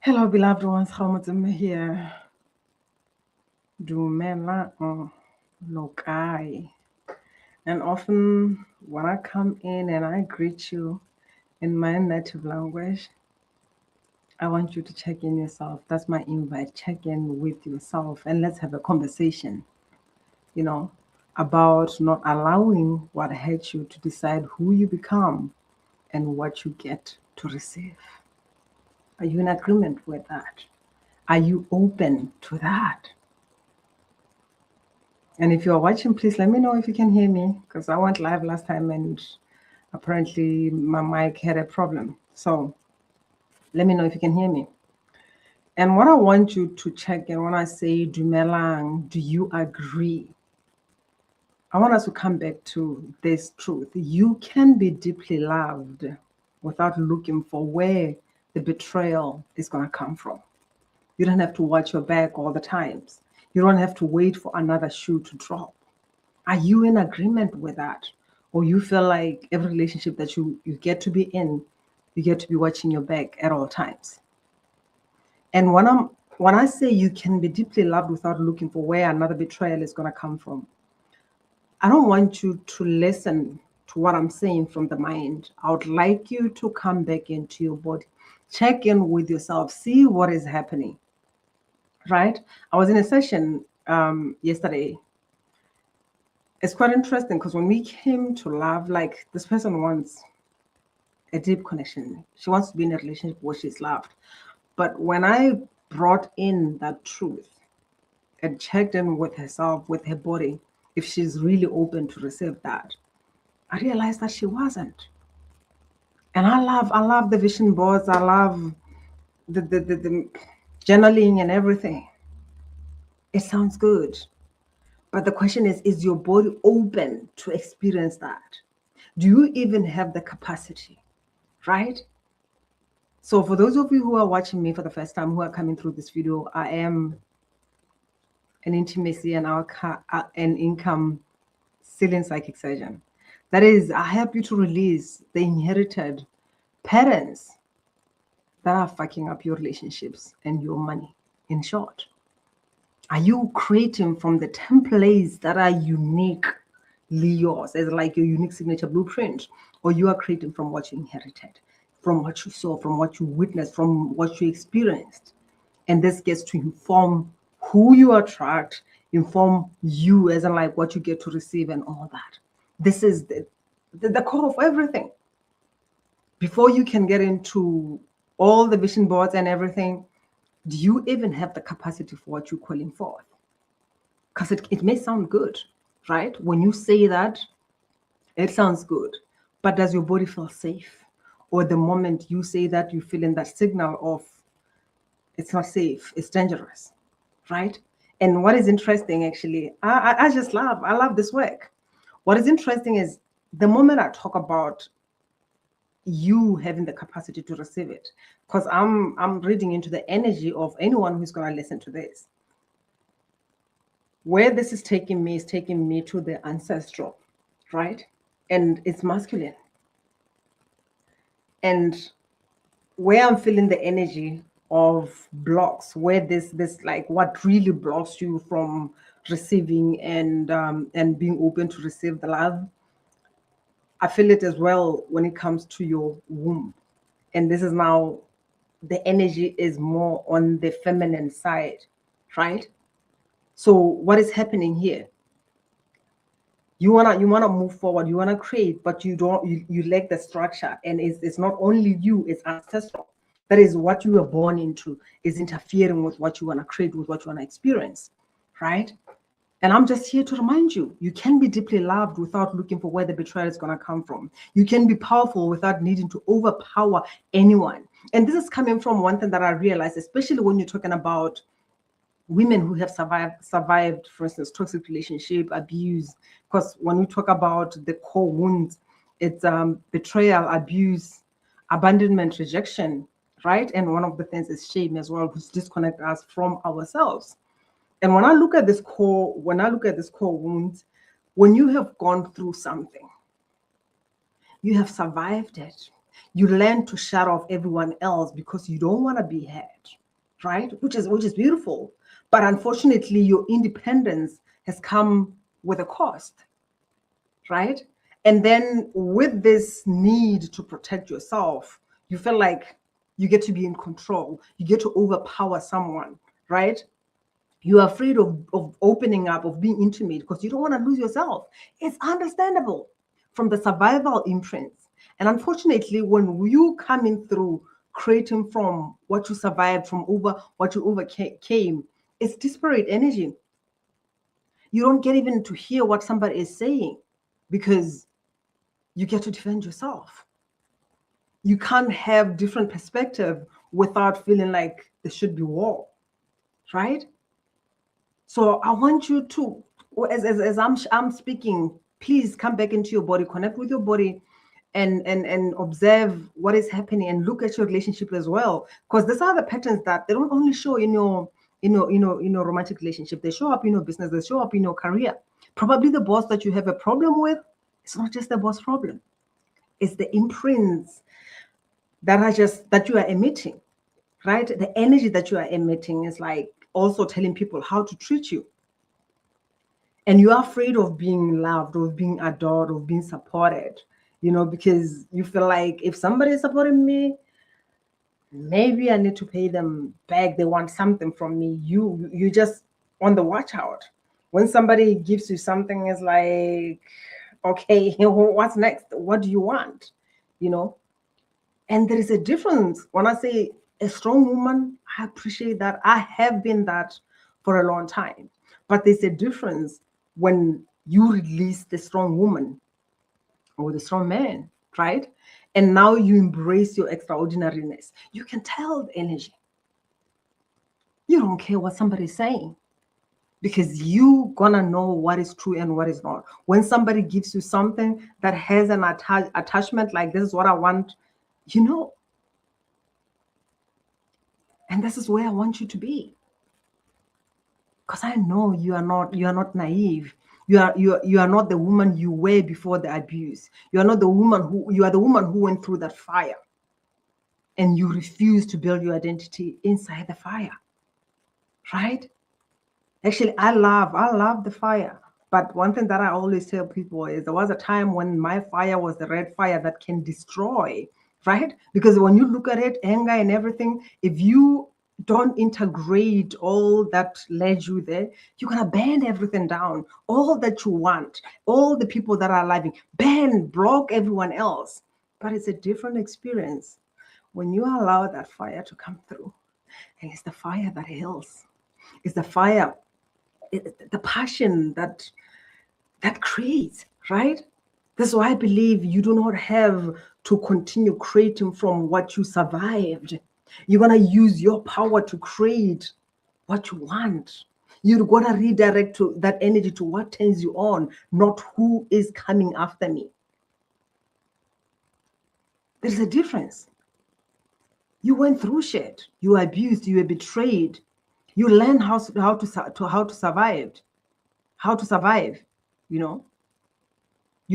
Hello, beloved ones. Hamadim here. Dumela lokai. And often when I come in and I greet you in my native language, I want you to check in yourself. That's my invite. Check in with yourself and let's have a conversation, you know, about not allowing what hurts you to decide who you become and what you get to receive. Are you in agreement with that? Are you open to that? And if you're watching, please let me know if you can hear me because I went live last time and apparently my mic had a problem. So let me know if you can hear me. And what I want you to check in when I say Dumelang, do you agree? I want us to come back to this truth. You can be deeply loved without looking for where the betrayal is going to come from. You don't have to watch your back all the times. You don't have to wait for another shoe to drop. Are you in agreement with that? Or you feel like every relationship that you get to be in, you get to be watching your back at all times? And when I say you can be deeply loved without looking for where another betrayal is going to come from, I don't want you to listen to what I'm saying from the mind. I would like you to come back into your body, check in with yourself, see what is happening. Right? I was in a session yesterday. It's quite interesting because when we came to love, like this person wants a deep connection. She wants to be in a relationship where she's loved. But when I brought in that truth and checked in with herself, with her body, if she's really open to receive that, I realized that she wasn't. And I love the vision boards. I love the journaling and everything. It sounds good. But the question is your body open to experience that? Do you even have the capacity? Right? So for those of you who are watching me for the first time, who are coming through this video, I am an intimacy and an income ceiling psychic surgeon. That is, I help you to release the inherited patterns that are fucking up your relationships and your money. In short, are you creating from the templates that are uniquely yours, as like your unique signature blueprint, or you are creating from what you inherited, from what you saw, from what you witnessed, from what you experienced? And this gets to inform who you attract, inform you as in like what you get to receive and all that. This is the core of everything. Before you can get into all the vision boards and everything, do you even have the capacity for what you're calling forth? Because it may sound good, right? When you say that, it sounds good. But does your body feel safe? Or the moment you say that, you feel in that signal of it's not safe, it's dangerous, right? And what is interesting, actually, I love this work. What is interesting is the moment I talk about you having the capacity to receive it, because I'm reading into the energy of anyone who's going to listen to this. Where this is taking me to the ancestral, right? And it's masculine. And where I'm feeling the energy of blocks, where this like what really blocks you from receiving and being open to receive the love. I feel it as well when it comes to your womb. And this is now the energy is more on the feminine side, right? So what is happening here? You wanna move forward, you wanna create, but you lack the structure, and it's not only you, it's ancestral. That is what you were born into, is interfering with what you wanna create, with what you wanna experience, right? And I'm just here to remind you, you can be deeply loved without looking for where the betrayal is going to come from. You can be powerful without needing to overpower anyone. And this is coming from one thing that I realized, especially when you're talking about women who have survived, for instance, toxic relationship, abuse. Because when we talk about the core wounds, it's betrayal, abuse, abandonment, rejection, right? And one of the things is shame as well, which disconnect us from ourselves. And when I look at this core wound, when you have gone through something, you have survived it, You learn to shut off everyone else because you don't want to be heard, right? Which is beautiful. But unfortunately, your independence has come with a cost, right? And then with this need to protect yourself, you feel like you get to be in control, you get to overpower someone, right? You're afraid of opening up, of being intimate because you don't want to lose yourself. It's understandable from the survival imprints. And unfortunately, when you coming through creating from what you survived, from what you overcame, it's disparate energy. You don't get even to hear what somebody is saying because you get to defend yourself. You can't have different perspective without feeling like there should be war, right? So I want you to, as I'm speaking, please come back into your body, connect with your body, and observe what is happening, and look at your relationship as well. Because these are the patterns that they don't only show in your romantic relationship. They show up in your business. They show up in your career. Probably the boss that you have a problem with, it's not just the boss problem. It's the imprints that you are emitting, right? The energy that you are emitting is like also telling people how to treat you. And you're afraid of being loved, of being adored, of being supported, because you feel like if somebody is supporting me, maybe I need to pay them back. They want something from me. You just on the watch out. When somebody gives you something, it's like, okay, what's next? What do you want? You know? And there is a difference. When I say a strong woman, I appreciate that. I have been that for a long time. But there's a difference when you release the strong woman or the strong man, right? And now you embrace your extraordinariness. You can tell the energy. You don't care what somebody's saying because you gonna know what is true and what is not. When somebody gives you something that has an attachment, like this is what I want, you know. And this is where I want you to be. Because I know you are not naive. You are not the woman you were before the abuse. You are not the woman who went through that fire. And you refuse to build your identity inside the fire. Right? Actually, I love the fire. But one thing that I always tell people is there was a time when my fire was the red fire that can destroy, right? Because when you look at it, anger and everything, if you don't integrate all that led you there, you're gonna burn everything down. All that you want, all the people that are living, burn, block everyone else. But it's a different experience when you allow that fire to come through. And it's the fire that heals. It's the fire, the passion that creates, right? That's why I believe you do not have to continue creating from what you survived. You're gonna use your power to create what you want. You're gonna redirect to that energy to what turns you on, not who is coming after me. There's a difference. You went through shit. You were abused. You were betrayed. You learn how to survive. How to survive. You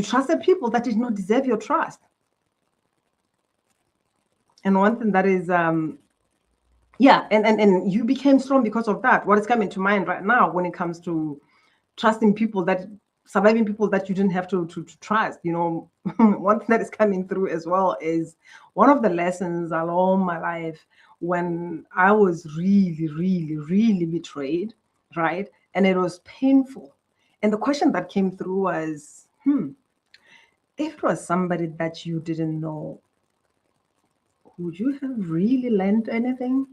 trusted people that did not deserve your trust. And one thing that is, and you became strong because of that. What is coming to mind right now when it comes to trusting people, that surviving people that you didn't have to trust, one thing that is coming through as well is one of the lessons along my life when I was really, really, really betrayed, right? And it was painful. And the question that came through was, if it was somebody that you didn't know, would you have really learned anything?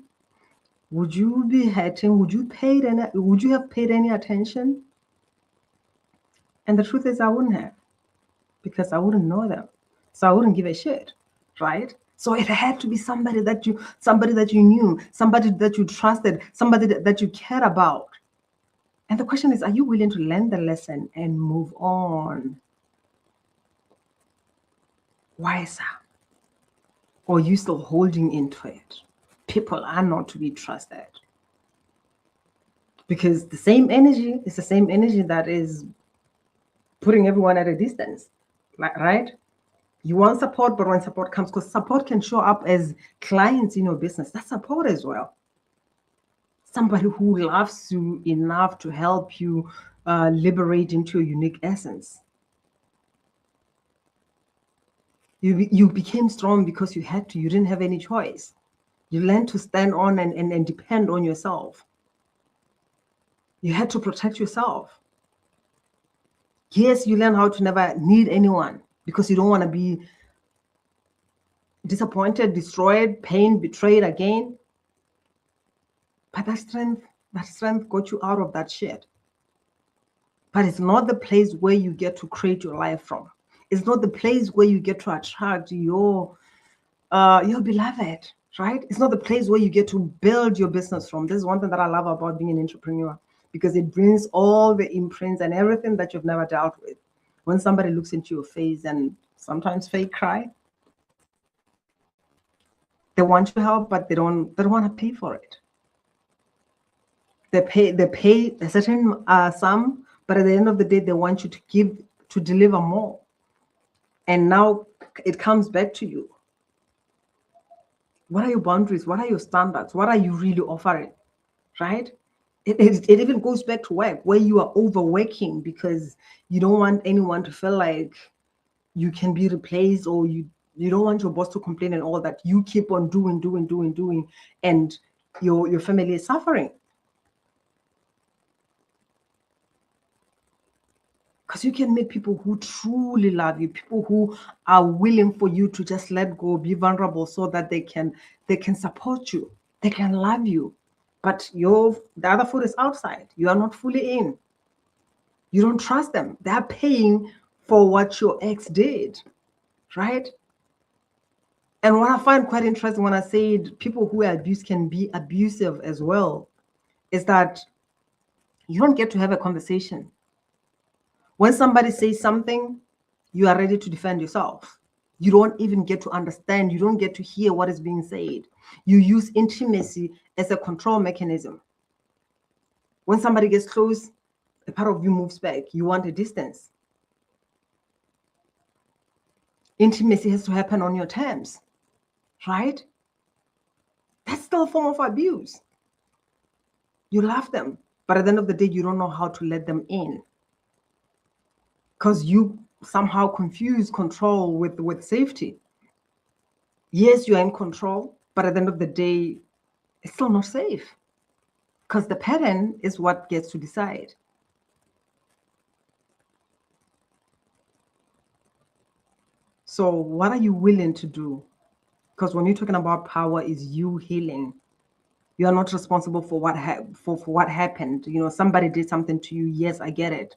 Would you be hurting? Would you have paid any attention? And the truth is I wouldn't have, because I wouldn't know them. So I wouldn't give a shit, right? So it had to be somebody that you knew, somebody that you trusted, somebody that you cared about. And the question is, are you willing to learn the lesson and move on? Wiser. Or are you still holding into it? People are not to be trusted. Because the same energy is the same energy that is putting everyone at a distance, right? You want support, but when support comes, because support can show up as clients in your business, that's support as well. Somebody who loves you enough to help you liberate into your unique essence. You became strong because you had to. You didn't have any choice. You learned to stand on and depend on yourself. You had to protect yourself. Yes, you learn how to never need anyone because you don't want to be disappointed, destroyed, pain, betrayed again. But that strength got you out of that shit. But it's not the place where you get to create your life from. It's not the place where you get to attract your beloved, right? It's not the place where you get to build your business from. This is one thing that I love about being an entrepreneur, because it brings all the imprints and everything that you've never dealt with. When somebody looks into your face and sometimes fake cry, they want to help, but they don't want to pay for it. They pay a certain sum, but at the end of the day, they want you to deliver more. And now it comes back to you. What are your boundaries? What are your standards? What are you really offering? Right? It even goes back to work, where you are overworking because you don't want anyone to feel like you can be replaced, or you don't want your boss to complain and all that. You keep on doing, and your family is suffering. Because you can meet people who truly love you, people who are willing for you to just let go, be vulnerable, so that they can support you, they can love you. But the other foot is outside. You are not fully in. You don't trust them. They're paying for what your ex did, right? And what I find quite interesting when I said people who are abused can be abusive as well, is that you don't get to have a conversation. When somebody says something, you are ready to defend yourself. You don't even get to understand. You don't get to hear what is being said. You use intimacy as a control mechanism. When somebody gets close, a part of you moves back. You want a distance. Intimacy has to happen on your terms, right? That's still a form of abuse. You love them, but at the end of the day, you don't know how to let them in, because you somehow confuse control with safety. Yes, you are in control, but at the end of the day, it's still not safe, because the pattern is what gets to decide. So what are you willing to do? Because when you're talking about power, is you healing. You are not responsible for what happened. Somebody did something to you. Yes, I get it.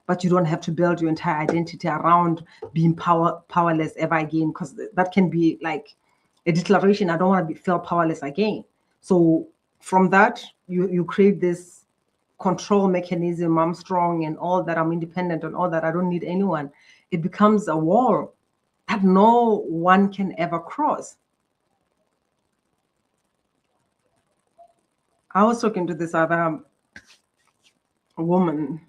But you don't have to build your entire identity around being powerless ever again, because that can be like a declaration. I don't want to feel powerless again. So from that, you create this control mechanism. I'm strong and all that. I'm independent and all that. I don't need anyone. It becomes a wall that no one can ever cross. I was talking to this other woman.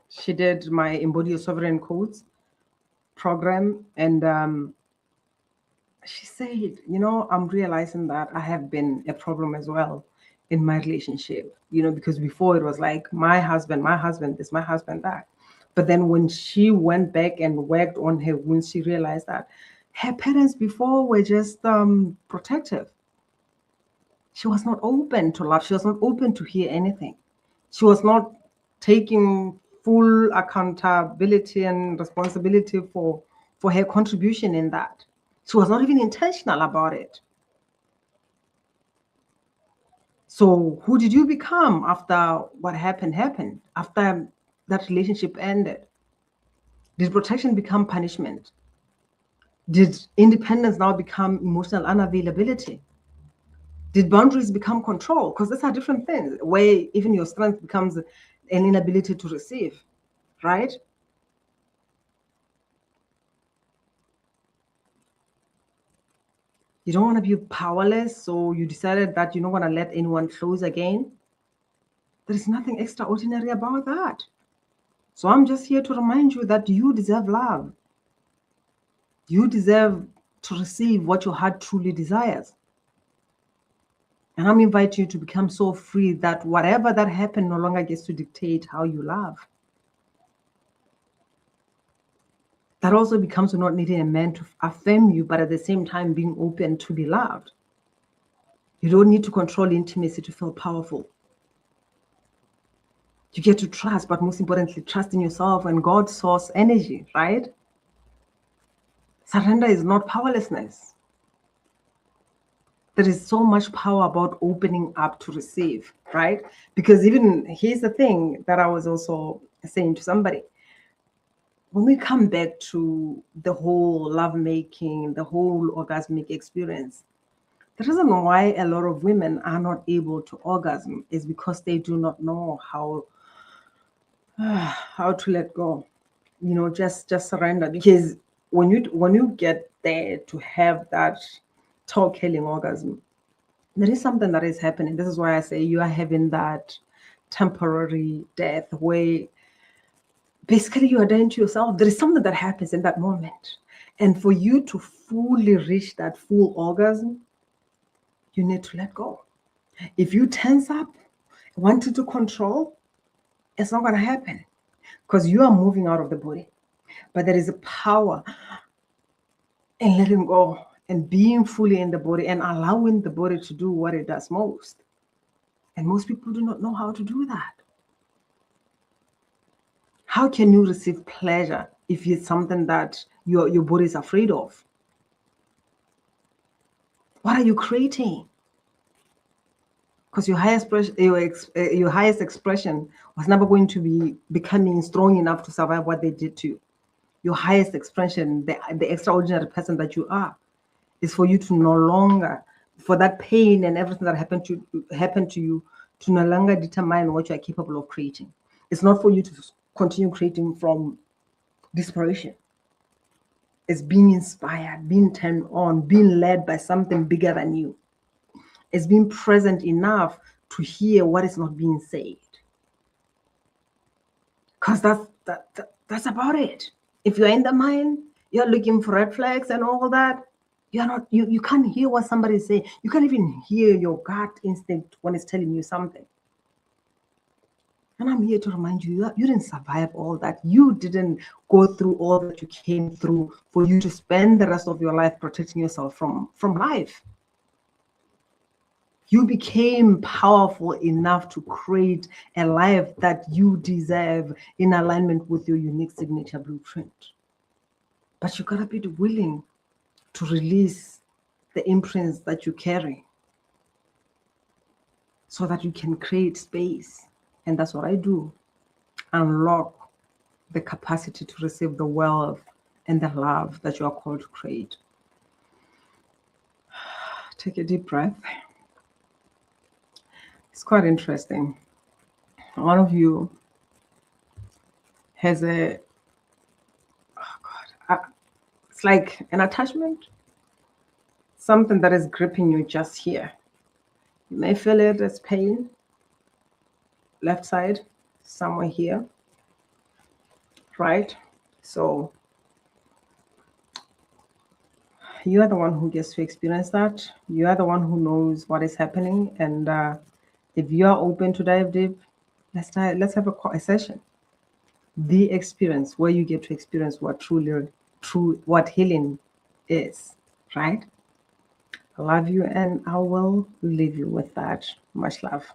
She did my Embody Your Sovereign Codes program, and she said, I'm realizing that I have been a problem as well in my relationship, because before it was like my husband this, my husband that. But then when she went back and worked on her wounds, she realized that her parents before were just protective. She was not open to love. She was not open to hear anything. She was not taking full accountability and responsibility for her contribution in that. She was not even intentional about it. So who did you become after what happened, after that relationship ended? Did protection become punishment? Did independence now become emotional unavailability? Did boundaries become control? Because these are different things, where even your strength becomes an inability to receive, right? You don't want to be powerless, so you decided that you're not going to let anyone close again. There is nothing extraordinary about that. So I'm just here to remind you that you deserve love. You deserve to receive what your heart truly desires. And I'm inviting you to become so free that whatever that happened no longer gets to dictate how you love. That also becomes not needing a man to affirm you, but at the same time being open to be loved. You don't need to control intimacy to feel powerful. You get to trust, but most importantly, trust in yourself and God's source energy, right? Surrender is not powerlessness. There is so much power about opening up to receive, right? Because even here's the thing that I was also saying to somebody. When we come back to the whole lovemaking, the whole orgasmic experience, the reason why a lot of women are not able to orgasm is because they do not know how to let go. Just surrender. Because when you get there to have that talk killing orgasm, there is something that is happening. This is why I say you are having that temporary death where basically you are dying to yourself. There is something that happens in that moment. And for you to fully reach that full orgasm, you need to let go. If you tense up, wanting to control, it's not going to happen because you are moving out of the body. But there is a power in letting go and being fully in the body and allowing the body to do what it does most. And most people do not know how to do that. How can you receive pleasure if it's something that your body is afraid of? What are you creating? Because your highest expression was never going to be becoming strong enough to survive what they did to you. Your highest expression, the extraordinary person that you are, is for you to no longer, for that pain and everything that happened to you, to no longer determine what you are capable of creating. It's not for you to continue creating from desperation. It's being inspired, being turned on, being led by something bigger than you. It's being present enough to hear what is not being said. Because that's about it. If you're in the mind, you're looking for red flags and all that, you can't hear what somebody is saying. You can't even hear your gut instinct when it's telling you something. And I'm here to remind you that you didn't survive all that. You didn't go through all that you came through for you to spend the rest of your life protecting yourself from life. You became powerful enough to create a life that you deserve in alignment with your unique signature blueprint. But you gotta be willing to release the imprints that you carry so that you can create space. And that's what I do. Unlock the capacity to receive the wealth and the love that you are called to create. Take a deep breath. It's quite interesting. One of you has it's like an attachment, something that is gripping you just here. You may feel it as pain, left side, somewhere here, right? So you are the one who gets to experience that. You are the one who knows what is happening. And if you are open to dive deep, let's have a session. The experience where you get to experience what what healing is, right? I love you, and I will leave you with that. Much love.